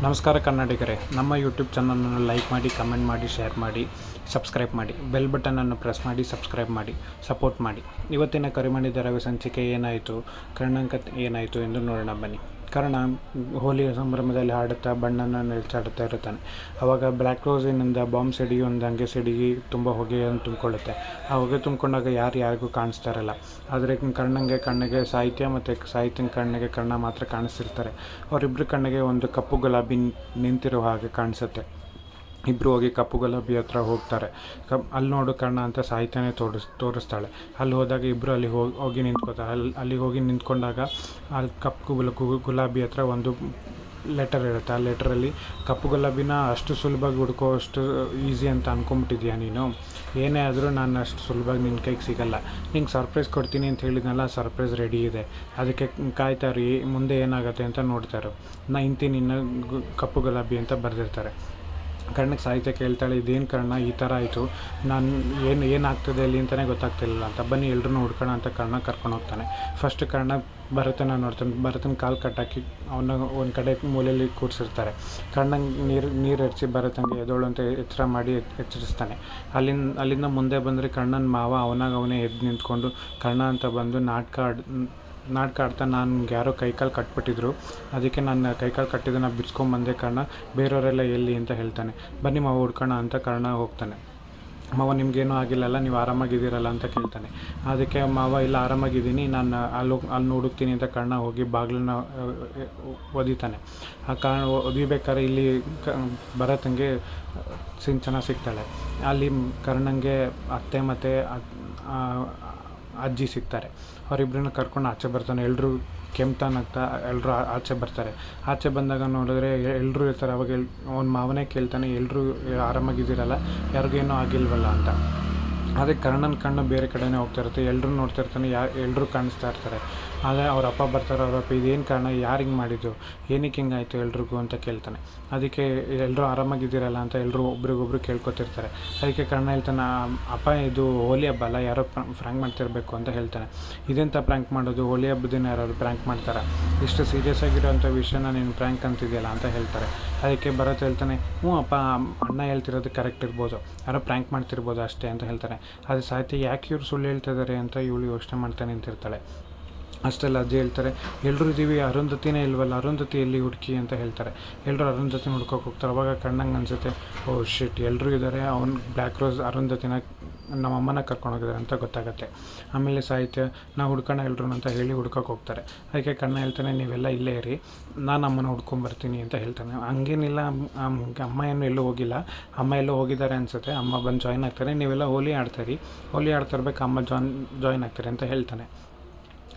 ನಮಸ್ಕಾರ ಕನ್ನಡಿಗರೇ, ನಮ್ಮ ಯೂಟ್ಯೂಬ್ ಚಾನಲನ್ನು ಲೈಕ್ ಮಾಡಿ, ಕಮೆಂಟ್ ಮಾಡಿ, ಶೇರ್ ಮಾಡಿ, ಸಬ್ಸ್ಕ್ರೈಬ್ ಮಾಡಿ. ಬೆಲ್ ಬಟನನ್ನು ಪ್ರೆಸ್ ಮಾಡಿ ಸಬ್ಸ್ಕ್ರೈಬ್ ಮಾಡಿ, ಸಪೋರ್ಟ್ ಮಾಡಿ. ಇವತ್ತಿನ ಕರಿಮಣಿ ಧಾರಾವಾಹಿ ಸಂಚಿಕೆ ಏನಾಯಿತು, ಕರ್ಣಾಂಕ ಏನಾಯಿತು ಎಂದು ನೋಡೋಣ ಬನ್ನಿ. ಕರ್ಣ ಹೋಲಿಯ ಸಂಭ್ರಮದಲ್ಲಿ ಹಾಡುತ್ತಾ ಬಣ್ಣನ ನೆಲ್ಚಾಡುತ್ತಾ ಇರುತ್ತಾನೆ. ಆವಾಗ ಬ್ಲ್ಯಾಕ್ ರೋಸಿನಿಂದ ಬಾಂಬ್ ಸಿಡಿಗಿ ಒಂದು ಹಂಗೆ ಸಿಡಿಗಿ ತುಂಬ ಹೊಗೆಯನ್ನು ತುಂಬಿಕೊಳ್ಳುತ್ತೆ. ಆ ಹೊಗೆ ತುಂಬಿಕೊಂಡಾಗ ಯಾರಿಗೂ ಕಾಣಿಸ್ತಾ ಇರಲ್ಲ. ಆದರೆ ಕಣ್ಣಿಗೆ ಸಾಹಿತ್ಯ ಮತ್ತು ಸಾಹಿತ್ಯನ ಕಣ್ಣಿಗೆ ಕರ್ಣ ಮಾತ್ರ ಕಾಣಿಸ್ತಿರ್ತಾರೆ. ಅವರಿಬ್ಬರ ಕಣ್ಣಿಗೆ ಒಂದು ಕಪ್ಪು ಗುಲಾಬಿ ನಿಂತಿರೋ ಹಾಗೆ ಕಾಣಿಸುತ್ತೆ. ಇಬ್ಬರು ಹೋಗಿ ಕಪ್ಪು ಗುಲಾಬಿ ಹತ್ರ ಹೋಗ್ತಾರೆ. ಅಲ್ಲಿ ನೋಡು ಕರ್ಣ ಅಂತ ಸಾಹಿತ್ಯನೇ ತೋರಿಸ್ತಾಳೆ. ಅಲ್ಲಿ ಹೋದಾಗ ಇಬ್ಬರು ಅಲ್ಲಿ ಹೋಗಿ ನಿಂತ್ಕೋತಾರೆ. ಅಲ್ಲಿಗೆ ಹೋಗಿ ನಿಂತ್ಕೊಂಡಾಗ ಅಲ್ಲಿ ಕಪ್ಪು ಗುಲಾಬಿ ಹತ್ರ ಒಂದು ಲೆಟರ್ ಇರುತ್ತೆ. ಆ ಲೆಟರಲ್ಲಿ ಕಪ್ಪು ಗುಲಾಬಿನ ಅಷ್ಟು ಸುಲಭವಾಗಿ ಹುಡ್ಕೋ ಅಷ್ಟು ಈಸಿ ಅಂತ ಅಂದ್ಕೊಂಬಿಟ್ಟಿದ್ಯಾ ನೀನು? ಏನೇ ಆದರೂ ನಾನು ಅಷ್ಟು ಸುಲಭವಾಗಿ ನಿನ್ನ ಕೈಗೆ ಸಿಗಲ್ಲ. ನಿಂಗೆ ಸರ್ಪ್ರೈಸ್ ಕೊಡ್ತೀನಿ ಅಂತ ಹೇಳಿದ್ನಲ್ಲ, ಸರ್ಪ್ರೈಸ್ ರೆಡಿ ಇದೆ. ಅದಕ್ಕೆ ಕಾಯ್ತಾರಿ, ಮುಂದೆ ಏನಾಗುತ್ತೆ ಅಂತ ನೋಡ್ತಾರೆ. ನಾ ಇಂತೀನಿ ಇನ್ನು ಕಪ್ಪು ಗುಲಾಬಿ ಅಂತ ಬರೆದಿರ್ತಾರೆ. ಕರ್ಣಕ್ಕೆ ಸಾಹಿತ್ಯ ಕೇಳ್ತಾಳೆ, ಇದೇನು ಕರ್ಣ ಈ ಥರ ಆಯಿತು, ನಾನು ಏನಾಗ್ತದೆ ಅಲ್ಲಿ ಅಂತಲೇ ಗೊತ್ತಾಗ್ತಿಲ್ಲ ಅಂತ. ಬನ್ನಿ ಎಲ್ರೂ ಹುಡ್ಕೋಣ ಅಂತ ಕರ್ಣ ಕರ್ಕೊಂಡು ಹೋಗ್ತಾನೆ. ಫಸ್ಟ್ ಕರ್ಣ ಭರತನ ನೋಡ್ತಾನೆ. ಭರತನ ಕಾಲು ಕಟ್ಟಾಕಿ ಅವನ್ನ ಒಂದು ಕಡೆ ಮೂಲೆಯಲ್ಲಿ ಕೂರಿಸಿರ್ತಾರೆ. ಕರ್ಣಂಗೆ ನೀರು ಎರಚಿ ಭರತಂಗೆ ಎದೋಳು ಅಂತ ಎಚ್ಚರ ಮಾಡಿ ಎಚ್ಚರಿಸ್ತಾನೆ. ಅಲ್ಲಿಂದ ಮುಂದೆ ಬಂದರೆ ಕರ್ಣನ ಮಾವ ಅವನೇ ಎದ್ದು ನಿಂತ್ಕೊಂಡು ಕರ್ಣ ಅಂತ ಬಂದು ನಾಟಕ ಆಡ್ತಾ ನನಗೆ ಯಾರೋ ಕೈಕಾಲು ಕಟ್ಬಿಟ್ಟಿದ್ರು, ಅದಕ್ಕೆ ನಾನು ಕೈಕಾಲು ಕಟ್ಟಿದ್ದನ್ನು ಬಿಡ್ಸ್ಕೊಂಬಂದೆ ಕರ್ಣ, ಬೇರೆಯವರೆಲ್ಲ ಎಲ್ಲಿ ಅಂತ ಹೇಳ್ತಾನೆ. ಬನ್ನಿ ಮಾವ ಹುಡ್ಕೋಣ ಅಂತ ಕರ್ಣ ಹೋಗ್ತಾನೆ. ಮಾವ ನಿಮಗೇನೂ ಆಗಿಲ್ಲಲ್ಲ, ನೀವು ಆರಾಮಾಗಿದ್ದೀರಲ್ಲ ಅಂತ ಕೇಳ್ತಾನೆ. ಅದಕ್ಕೆ ಮಾವ ಇಲ್ಲ ಆರಾಮಾಗಿದ್ದೀನಿ, ನಾನು ಅಲ್ಲಿ ಹುಡುಕ್ತೀನಿ ಅಂತ ಕರ್ಣ ಹೋಗಿ ಬಾಗಿಲನ್ನ ಒದಿತಾನೆ. ಆ ಕಾರಣ ಒದಿಬೇಕಾದ್ರೆ ಇಲ್ಲಿ ಭರತಂಗೆ ಸಿಂಚನ ಸಿಗ್ತಾಳೆ. ಅಲ್ಲಿ ಕರ್ಣಂಗೆ ಅತ್ತೆ ಮತ್ತು ಅಜ್ಜಿ ಸಿಗ್ತಾರೆ. ಅವರಿಬ್ಬರನ್ನ ಕರ್ಕೊಂಡು ಆಚೆ ಬರ್ತಾನೆ. ಎಲ್ಲರೂ ಕೆಮ್ತಾನಂತ ಎಲ್ಲರೂ ಆಚೆ ಬರ್ತಾರೆ. ಆಚೆ ಬಂದಾಗ ನೋಡಿದ್ರೆ ಎಲ್ಲರೂ ಇರ್ತಾರೆ. ಅವಾಗ ಅವ್ನ ಮಾವನೇ ಕೇಳ್ತಾನೆ, ಎಲ್ಲರೂ ಆರಾಮಾಗಿದ್ದೀರಲ್ಲ, ಯಾರಿಗೇನೂ ಆಗಿಲ್ವಲ್ಲ ಅಂತ. ಅದಕ್ಕೆ ಕರ್ಣನ ಕಣ್ಣು ಬೇರೆ ಕಡೆನೇ ಹೋಗ್ತಾ ಇರುತ್ತೆ. ಎಲ್ಲರೂ ನೋಡ್ತಾ ಇರ್ತಾನೆ, ಎಲ್ಲರೂ ಕಾಣಿಸ್ತಾ ಇರ್ತಾರೆ. ಆದರೆ ಅವ್ರ ಅಪ್ಪ ಬರ್ತಾರೆ. ಅವ್ರ ಅಪ್ಪ ಇದೇನು ಕಾರಣ, ಯಾರು ಹಿಂಗೆ ಮಾಡಿದ್ದು, ಏನಕ್ಕೆ ಹಿಂಗಾಯಿತು ಎಲ್ರಿಗೂ ಅಂತ ಕೇಳ್ತಾನೆ. ಅದಕ್ಕೆ ಎಲ್ಲರೂ ಆರಾಮಾಗಿದ್ದೀರಲ್ಲ ಅಂತ ಎಲ್ಲರೂ ಒಬ್ರಿಗೊಬ್ರು ಕೇಳ್ಕೊತಿರ್ತಾರೆ. ಅದಕ್ಕೆ ಕರ್ಣ ಹೇಳ್ತಾನೆ, ಅಪ್ಪ ಇದು ಹೋಲಿ ಹಬ್ಬ ಅಲ್ಲ, ಯಾರೋ ಫ್ರ್ಯಾಂಕ್ ಮಾಡ್ತಿರ್ಬೇಕು ಅಂತ ಹೇಳ್ತಾನೆ. ಇದೆಂತ ಪ್ರ್ಯಾಂಕ್ ಮಾಡೋದು, ಹೋಲಿ ಹಬ್ಬದ ದಿನ ಯಾರು ಪ್ರ್ಯಾಂಕ್ ಮಾಡ್ತಾರೆ, ಇಷ್ಟು ಸೀರಿಯಸ್ ಆಗಿರೋಂಥ ವಿಷಯನ ನೀನು ಪ್ರ್ಯಾಂಕ್ ಅಂತಿದೆಯಲ್ಲ ಅಂತ ಹೇಳ್ತಾರೆ. ಅದಕ್ಕೆ ಭರತ್ ಹೇಳ್ತಾನೆ, ಹ್ಞೂ ಅಪ್ಪ, ಅಣ್ಣ ಹೇಳ್ತಿರೋದು ಕರೆಕ್ಟ್ ಇರ್ಬೋದು, ಯಾರೋ ಪ್ರ್ಯಾಂಕ್ ಮಾಡ್ತಿರ್ಬೋದು ಅಷ್ಟೇ ಅಂತ ಹೇಳ್ತಾನೆ. ಅದು ಸಾಹಿತ್ಯ ಯಾಕೆ ಇವ್ರು ಸುಳ್ಳು ಹೇಳ್ತಿದ್ದಾರೆ ಅಂತ ಇವಳು ಯೋಚನೆ ಮಾಡ್ತಾ ನಿಂತಿರ್ತಾಳೆ. ಅಷ್ಟೆಲ್ಲ ಅಜ್ಜಿ ಹೇಳ್ತಾರೆ, ಎಲ್ಲರೂ ಇದ್ದೀವಿ, ಅರುಂಧತಿನೇ ಇಲ್ವಲ್ಲ, ಅರುಂಧತಿ ಎಲ್ಲಿ ಹುಡುಕಿ ಅಂತ ಹೇಳ್ತಾರೆ. ಎಲ್ಲರೂ ಅರುಂಧತಿನ ಹುಡ್ಕೋಕೆ ಹೋಗ್ತಾರೆ. ಅವಾಗ ಕಣ್ಣಂಗೆ ಅನಿಸುತ್ತೆ, ಓ ಶಿಟ್, ಎಲ್ಲರೂ ಇದ್ದಾರೆ, ಅವ್ನು ಬ್ಲ್ಯಾಕ್ ರೋಸ್ ಅರುಂಧತಿನ ನಮ್ಮಮ್ಮನ ಕರ್ಕೊಂಡೋಗಿದ್ದಾರೆ ಅಂತ ಗೊತ್ತಾಗುತ್ತೆ. ಆಮೇಲೆ ಸಾಹಿತ್ಯ ನಾವು ಹುಡ್ಕೋಣ ಎಲ್ಲರೂ ಅಂತ ಹೇಳಿ ಹುಡ್ಕೋಕೆ ಹೋಗ್ತಾರೆ. ಅದಕ್ಕೆ ಕಣ್ಣ ಹೇಳ್ತಾನೆ, ನೀವೆಲ್ಲ ಇಲ್ಲೇ ಇರಿ, ನಾನು ಅಮ್ಮನ ಹುಡ್ಕೊಂಬರ್ತೀನಿ ಅಂತ ಹೇಳ್ತಾನೆ. ಹಂಗೇನಿಲ್ಲ, ಅಮ್ಮ ಏನು ಎಲ್ಲೂ ಹೋಗಿಲ್ಲ, ಅಮ್ಮ ಎಲ್ಲೋ ಹೋಗಿದ್ದಾರೆ ಅನಿಸುತ್ತೆ, ಅಮ್ಮ ಬಂದು ಜಾಯ್ನ್ ಆಗ್ತಾರೆ, ನೀವೆಲ್ಲ ಹೋಲಿ ಆಡ್ತಾರಿ, ಹೋಲಿ ಆಡ್ತಾ ಇರ್ಬೇಕು, ಅಮ್ಮ ಜಾಯ್ನ್ ಆಗ್ತಾರೆ ಅಂತ ಹೇಳ್ತಾನೆ.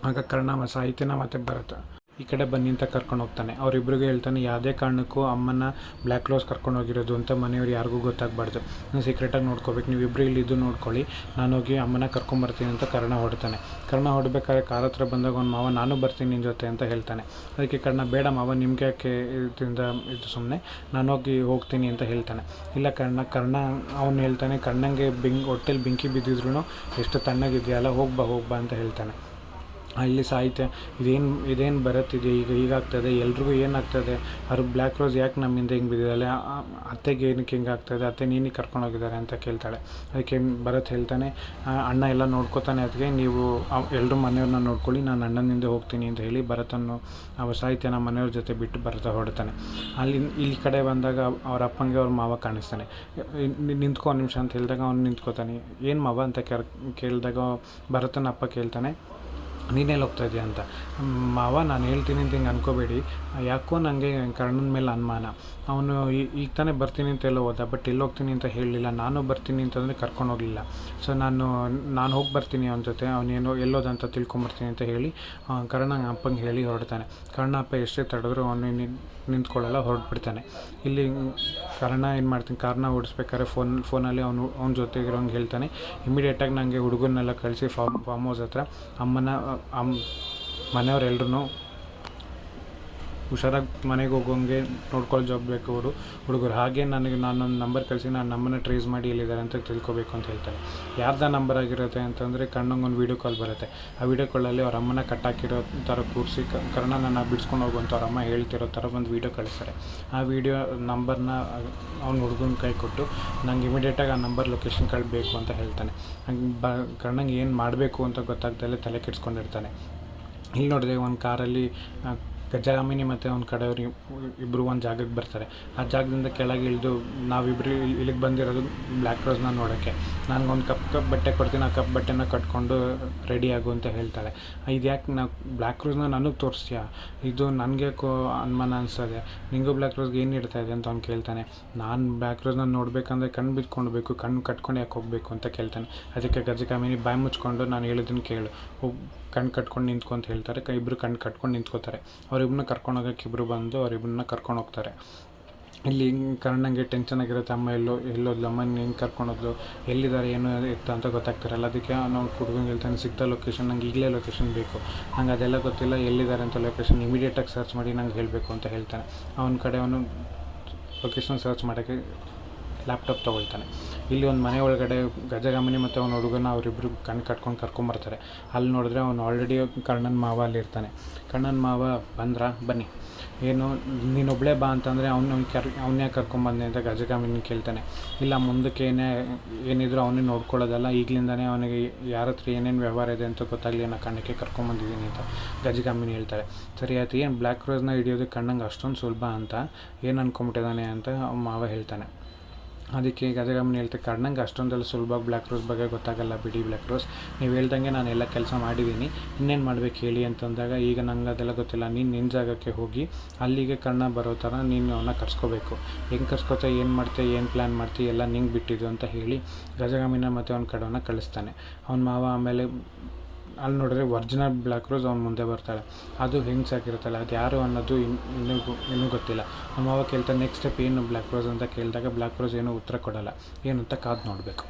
ಆಗ ಕರ್ಣ ಸಾಹಿತ್ಯನ ಮತ್ತೆ ಬರುತ್ತೆ, ಈ ಕಡೆ ಬನ್ನಿ ಅಂತ ಕರ್ಕೊಂಡು ಹೋಗ್ತಾನೆ. ಅವರಿಬ್ಬರಿಗೂ ಹೇಳ್ತಾನೆ, ಯಾವುದೇ ಕಾರಣಕ್ಕೂ ಅಮ್ಮನ ಬ್ಲ್ಯಾಕ್ ರೋಸ್ ಕರ್ಕೊಂಡು ಹೋಗಿರೋದು ಅಂತ ಮನೆಯವ್ರು ಯಾರಿಗೂ ಗೊತ್ತಾಗಬಾರ್ದು, ನೀವು ಸೀಕ್ರೆಟಾಗಿ ನೋಡ್ಕೋಬೇಕು, ನೀವಿಬ್ಬರು ಇಲ್ಲಿ ಇದು ನೋಡ್ಕೊಳ್ಳಿ, ನಾನು ಹೋಗಿ ಅಮ್ಮನ ಕರ್ಕೊಂಬರ್ತೀನಿ ಅಂತ ಕರ್ಣ ಹೊಡ್ತಾನೆ. ಕರ್ಣ ಹೊಡ್ಬೇಕಾದ್ರೆ ಕಾರ್ ಹತ್ರ ಬಂದಾಗ ಅವ್ನ ಮಾವ ನಾನು ಬರ್ತೀನಿ ನಿನ್ನ ಜೊತೆ ಅಂತ ಹೇಳ್ತಾನೆ. ಅದಕ್ಕೆ ಕರ್ಣ, ಬೇಡ ಮಾವ, ನಿಮ್ಗೆ ಯಾಕೆ ಇದರಿಂದ ಇದು ಸುಮ್ಮನೆ, ನಾನು ಹೋಗ್ತೀನಿ ಅಂತ ಹೇಳ್ತಾನೆ. ಇಲ್ಲ ಕರ್ಣ ಅವನು ಹೇಳ್ತಾನೆ, ಕಣ್ಣಂಗೆ ಹೊಟ್ಟೆಲಿ ಬೆಂಕಿ ಬಿದ್ದಿದ್ರು ಎಷ್ಟು ತಣ್ಣಗಿದೆಯಲ್ಲ, ಹೋಗ್ಬಾ ಅಂತ ಹೇಳ್ತಾನೆ. ಇಲ್ಲಿ ಸಾಹಿತ್ಯ, ಇದೇನು ಬರುತ್ತಿದೆ, ಹೀಗಾಗ್ತದೆ, ಎಲ್ರಿಗೂ ಏನಾಗ್ತದೆ, ಅವ್ರು ಬ್ಲ್ಯಾಕ್ ರೋಸ್ ಯಾಕೆ ನಮ್ಮಿಂದ ಹಿಂಗೆ ಬಿದ್ದಿದ್ದಾಳೆ, ಅತ್ತೆಗೆ ಏನಕ್ಕೆ ಹಿಂಗೆ ಆಗ್ತದೆ, ಅತ್ತೆ ನೀನಿಗೆ ಕರ್ಕೊಂಡೋಗಿದ್ದಾರೆ ಅಂತ ಕೇಳ್ತಾಳೆ. ಅದಕ್ಕೆ ಭರತ್ ಹೇಳ್ತಾನೆ, ಅಣ್ಣ ಎಲ್ಲ ನೋಡ್ಕೋತಾನೆ, ಅದಕ್ಕೆ ನೀವು ಎಲ್ಲರೂ ಮನೆಯವ್ರನ್ನ ನೋಡ್ಕೊಳ್ಳಿ, ನಾನು ಅಣ್ಣನಿಂದ ಹೋಗ್ತೀನಿ ಅಂತ ಹೇಳಿ ಭರತನ್ನು ಸಾಹಿತ್ಯನ ಮನೆಯವ್ರ ಜೊತೆ ಬಿಟ್ಟು ಹೊಡ್ತಾನೆ. ಇಲ್ಲಿ ಕಡೆ ಬಂದಾಗ ಅವ್ರ ಅಪ್ಪಂಗೆ ಅವ್ರ ಮಾವ ಕಾಣಿಸ್ತಾನೆ. ನಿಂತ್ಕೊ ಒಂದು ನಿಮಿಷ ಅಂತ ಹೇಳಿದಾಗ ಅವ್ನು ನಿಂತ್ಕೋತಾನೆ. ಏನು ಮಾವ ಅಂತ ಕೇಳಿದಾಗ ಭರತನ ಅಪ್ಪ ಕೇಳ್ತಾನೆ, ನೀನೆಲ್ಲಿ ಹೋಗ್ತಾ ಇದೆಯಾ ಅಂತ. ಮಾವ, ನಾನು ಹೇಳ್ತೀನಿ ಅಂತ ಹಿಂಗೆ ಅನ್ಕೋಬೇಡಿ, ಯಾಕೋ ನನಗೆ ಕರ್ಣನ ಮೇಲೆ ಅನುಮಾನ, ಅವನು ಈಗ ತಾನೇ ಬರ್ತೀನಿ ಅಂತ ಎಲ್ಲ ಹೋದ, ಬಟ್ ಎಲ್ಲಿ ಹೋಗ್ತೀನಿ ಅಂತ ಹೇಳಲಿಲ್ಲ, ನಾನು ಬರ್ತೀನಿ ಅಂತಂದರೆ ಕರ್ಕೊಂಡು ಹೋಗಲಿಲ್ಲ. ಸೊ ನಾನು ಹೋಗಿ ಬರ್ತೀನಿ ಅವನ ಜೊತೆ, ಅವನೇನೋ ಎಲ್ಲೋದಂತ ತಿಳ್ಕೊಂಬರ್ತೀನಿ ಅಂತ ಹೇಳಿ ಕರ್ಣ ಅಪ್ಪಂಗೆ ಹೇಳಿ ಹೊರಡ್ತಾನೆ. ಕರ್ಣ ಅಪ್ಪ ಎಷ್ಟೇ ತಡೆದ್ರು ಅವನು ನಿಂತ್ಕೊಳ್ಳಲ್ಲ, ಹೊರಟ್ಬಿಡ್ತಾನೆ. ಇಲ್ಲಿ ಕರ್ಣ ಏನು ಮಾಡ್ತೀನಿ, ಕಾರ್ನ ಓಡಿಸ್ಬೇಕಾದ್ರೆ ಫೋನಲ್ಲಿ ಅವನ ಜೊತೆಗಿರೋಂಗೆ ಹೇಳ್ತಾನೆ, ಇಮಿಡಿಯೇಟಾಗಿ ನನಗೆ ಹುಡುಗನ್ನೆಲ್ಲ ಕಳಿಸಿ ಫಾರ್ಮ್ ಹೌಸ್ ಹತ್ರ ಮನೆಯವರೆಲ್ಲರೂ ಹುಷಾರಾಗಿ ಮನೆಗೆ ಹೋಗೋಂಗೆ ನೋಡ್ಕೊಳ್ಳೋ ಜಾಬ್ ಬೇಕು ಅವರು ಹುಡುಗರು. ಹಾಗೆ ನಾನೊಂದು ನಂಬರ್ ಕಳಿಸಿ ನಾನು ನಮ್ಮನ್ನು ಟ್ರೇಸ್ ಮಾಡಿ ಎಲ್ಲಿದ್ದಾರೆ ಅಂತ ತಿಳ್ಕೊಬೇಕು ಅಂತ ಹೇಳ್ತಾರೆ. ಯಾರ್ದ ನಂಬರ್ ಆಗಿರುತ್ತೆ ಅಂತಂದರೆ ಕಣ್ಣಂಗೆ ಒಂದು ವೀಡಿಯೋ ಕಾಲ್ ಬರುತ್ತೆ. ಆ ವೀಡಿಯೋ ಕಾಲಲ್ಲಿ ಅವ್ರ ಅಮ್ಮನ ಕಟ್ಟಾಕಿರೋ ಥರ ಕೂರಿಸಿ ಕರ್ಣನ ಬಿಡಿಸ್ಕೊಂಡು ಹೋಗುವಂಥ ಅವ್ರ ಅಮ್ಮ ಹೇಳ್ತಿರೋ ಥರ ಒಂದು ವೀಡಿಯೋ ಕಳಿಸ್ತಾರೆ. ಆ ವೀಡಿಯೋ ನಂಬರ್ನ ಅವ್ನ ಹುಡುಗನ ಕೈ ಕೊಟ್ಟು ನಂಗೆ ಇಮಿಡಿಯೇಟಾಗಿ ಆ ನಂಬರ್ ಲೊಕೇಶನ್ ಕಳಿಸ್ಬೇಕು ಅಂತ ಹೇಳ್ತಾನೆ. ಹಂಗೆ ಕರ್ಣಂಗೆ ಏನು ಮಾಡಬೇಕು ಅಂತ ಗೊತ್ತಾಗ್ದಲ್ಲೇ ತಲೆ ಕೆಡಿಸ್ಕೊಂಡಿರ್ತಾನೆ. ಇಲ್ಲಿ ನೋಡಿದ್ರೆ ಒಂದು ಕಾರಲ್ಲಿ ಗಜಗಾಮಿನಿ ಮತ್ತು ಅವ್ನ ಕಡೆಯವ್ರು ಇಬ್ಬರು ಒಂದು ಜಾಗಕ್ಕೆ ಬರ್ತಾರೆ. ಆ ಜಾಗದಿಂದ ಕೆಳಗೆ ಇಳಿದು ನಾವಿಬ್ಬರು ಇಲ್ಲಿಗೆ ಬಂದಿರೋದು ಬ್ಲ್ಯಾಕ್ ರೋಸ್ನ ನೋಡೋಕ್ಕೆ. ನನಗೊಂದು ಕಪ್ ಬಟ್ಟೆ ಕೊಡ್ತೀನಿ, ಆ ಕಪ್ ಬಟ್ಟೆನ ಕಟ್ಕೊಂಡು ರೆಡಿ ಆಗು ಅಂತ ಹೇಳ್ತಾಳೆ. ಇದು ಯಾಕೆ ನಾವು ಬ್ಲ್ಯಾಕ್ ರೋಸ್ನ ನನಗೆ ತೋರಿಸ್ತೀಯಾ, ಇದು ನನಗೆ ಅನುಮಾನ ಅನಿಸ್ತದೆ, ನಿಂಗೂ ಬ್ಲ್ಯಾಕ್ ರೋಸ್ಗೆ ಏನು ಇಡ್ತಾ ಇದೆ ಅಂತ ಅವ್ನು ಕೇಳ್ತಾನೆ. ನಾನು ಬ್ಲ್ಯಾಕ್ ರೋಸ್ನ ನೋಡಬೇಕಂದ್ರೆ ಕಣ್ಣು ಬಿಟ್ಕೊಳ್ಬೇಕು, ಕಣ್ಣು ಕಟ್ಕೊಂಡು ಯಾಕೆ ಹೋಗಬೇಕು ಅಂತ ಕೇಳ್ತಾನೆ. ಅದಕ್ಕೆ ಗಜಗಾಮಿನಿ ಬಾಯಿ ಮುಚ್ಕೊಂಡು ನಾನು ಹೇಳಿದ್ದನ್ನು ಕೇಳು, ಕಣ್ಣು ಕಟ್ಕೊಂಡು ನಿಂತ್ಕೊ ಅಂತ ಹೇಳ್ತಾರೆ. ಇಬ್ಬರು ಕಣ್ಣು ಕಟ್ಕೊಂಡು ನಿಂತ್ಕೋತಾರೆ. ಅವರಿಬ್ಬರನ್ನ ಕರ್ಕೊಂಡು ಹೋಗೋಕ್ಕೆ ಇಬ್ಬರು ಬಂದು ಅವರಿಬ್ಬರನ್ನ ಕರ್ಕೊಂಡು ಹೋಗ್ತಾರೆ. ಇಲ್ಲಿ ಕರ್ಣಂಗೆ ಟೆನ್ಷನ್ ಆಗಿರುತ್ತೆ, ಅಮ್ಮ ಎಲ್ಲೋದ್ಲು, ಅಮ್ಮನ ಹೆಂಗೆ ಕರ್ಕೊಂಡೋದ್ಲು, ಎಲ್ಲಿದ್ದಾರೆ ಏನು ಇತ್ತು ಅಂತ ಗೊತ್ತಾಗ್ತಿರಲ್ಲ. ಅದಕ್ಕೆ ನಾವು ಹುಡುಗಂಗೆ ಹೇಳ್ತಾನೆ, ಸಿಗ್ತಾ ಲೊಕೇಶನ್, ನಂಗೆ ಈಗಲೇ ಲೊಕೇಶನ್ ಬೇಕು, ನಂಗೆ ಅದೆಲ್ಲ ಗೊತ್ತಿಲ್ಲ, ಎಲ್ಲಿದ್ದಾರೆ ಅಂತ ಲೊಕೇಶನ್ ಇಮಿಡಿಯೇಟಾಗಿ ಸರ್ಚ್ ಮಾಡಿ ನಂಗೆ ಹೇಳಬೇಕು ಅಂತ ಹೇಳ್ತಾನೆ. ಅವನ ಕಡೆ ಅವನು ಲೊಕೇಶನ್ ಸರ್ಚ್ ಮಾಡೋಕ್ಕೆ ಲ್ಯಾಪ್ಟಾಪ್ ತೊಗೊಳ್ತಾನೆ. ಇಲ್ಲಿ ಒಂದು ಮನೆ ಒಳಗಡೆ ಗಜಗಾಮಿನಿ ಮತ್ತು ಅವನ ಹುಡುಗನ ಅವರಿಬ್ಬರು ಕಣ್ಣು ಕಟ್ಕೊಂಡು ಕರ್ಕೊಂಬರ್ತಾರೆ. ಅಲ್ಲಿ ನೋಡಿದ್ರೆ ಅವನು ಆಲ್ರೆಡಿ ಕರ್ಣನ ಮಾವ ಅಲ್ಲಿರ್ತಾನೆ. ಕರ್ಣನ ಮಾವ ಬನ್ನಿ, ಏನು ನೀನೊಬ್ಬಳೇ ಬಾ ಅಂತಂದರೆ ಅವನ್ನೇ ಕರ್ಕೊಂಬಂದೆ ಅಂತ ಗಜಗಾಮಿನಿ ಕೇಳ್ತಾನೆ. ಇಲ್ಲ, ಮುಂದಕ್ಕೆ ಏನಿದ್ರು ಅವನೇ ನೋಡ್ಕೊಳ್ಳೋದಲ್ಲ, ಈಗಲಿಂದನೇ ಅವನಿಗೆ ಯಾರ ಹತ್ರ ಏನೇನು ವ್ಯವಹಾರ ಇದೆ ಅಂತ ಗೊತ್ತಾಗಲಿ ಅನ್ನೋ ಕಾರಣಕ್ಕೆ ಕರ್ಕೊಂಬಂದಿದ್ದೀನಿ ಅಂತ ಗಜಗಾಮಿನಿ ಹೇಳ್ತಾಳೆ. ಸರಿ ಆಯ್ತು, ಏನು ಬ್ಲ್ಯಾಕ್ ರೋಸ್ನ ಹಿಡಿಯೋದಕ್ಕೆ ಕಣ್ಣಂಗೆ ಅಷ್ಟೊಂದು ಸುಲಭ ಅಂತ ಏನು ಅಂದ್ಕೊಂಬಿಟ್ಟಿದ್ದಾನೆ ಅಂತ ಮಾವ ಹೇಳ್ತಾನೆ. ಅದಕ್ಕೆ ಗಜಗಾಮಿನಿ ಹೇಳ್ತಾರೆ, ಕರ್ಣಂಗೆ ಅಷ್ಟೊಂದೆಲ್ಲ ಸುಲಭವಾಗಿ ಬ್ಲ್ಯಾಕ್ ರೋಸ್ ಬಗ್ಗೆ ಗೊತ್ತಾಗಲ್ಲ ಬಿಡಿ ಬ್ಲ್ಯಾಕ್ ರೋಸ್, ನೀವು ಹೇಳ್ದಂಗೆ ನಾನು ಎಲ್ಲ ಕೆಲಸ ಮಾಡಿದ್ದೀನಿ, ಇನ್ನೇನು ಮಾಡ್ಬೇಕು ಹೇಳಿ ಅಂತಂದಾಗ, ಈಗ ನಂಗೆ ಅದೆಲ್ಲ ಗೊತ್ತಿಲ್ಲ, ನೀನು ನಿನ್ನ ಜಾಗಕ್ಕೆ ಹೋಗಿ ಅಲ್ಲಿಗೆ ಕರ್ಣ ಬರೋ ಥರ ನೀನು ಅವನ್ನ ಕರ್ಸ್ಕೋಬೇಕು, ಹೆಂಗೆ ಕರ್ಸ್ಕೊತಾ, ಏನು ಮಾಡ್ತೀಯ, ಏನು ಪ್ಲ್ಯಾನ್ ಮಾಡ್ತೀಯ, ಎಲ್ಲ ನಿಂಗೆ ಬಿಟ್ಟಿದ್ದು ಅಂತ ಹೇಳಿ ಗಜಗಾಮಿನ ಮತ್ತು ಅವನ ಕಡೆಯವನ್ನ ಕಳಿಸ್ತಾನೆ. ಅವನ ಮಾವ ಆಮೇಲೆ ಅಲ್ಲಿ ನೋಡಿದ್ರೆ ಒರಿಜಿನಲ್ ಬ್ಲ್ಯಾಕ್ ರೋಸ್ ಅವ್ನ ಮುಂದೆ ಬರ್ತಾಳೆ. ಅದು ಹೆಂಗ್ಸಾಗಿರುತ್ತಲ್ಲ, ಅದು ಯಾರು ಅನ್ನೋದು ಇನ್ನೂ ಗೊತ್ತಿಲ್ಲ. ನಮ್ಮ ಮಾವ ಕೇಳ್ತಾನೆ, ನೆಕ್ಸ್ಟ್ ಸ್ಟೆಪ್ ಏನು ಬ್ಲ್ಯಾಕ್ ರೋಸ್ ಅಂತ ಕೇಳಿದಾಗ ಬ್ಲ್ಯಾಕ್ ರೋಸ್ ಏನೂ ಉತ್ತರ ಕೊಡೋಲ್ಲ. ಏನು ಅಂತ ಕಾದು ನೋಡಬೇಕು.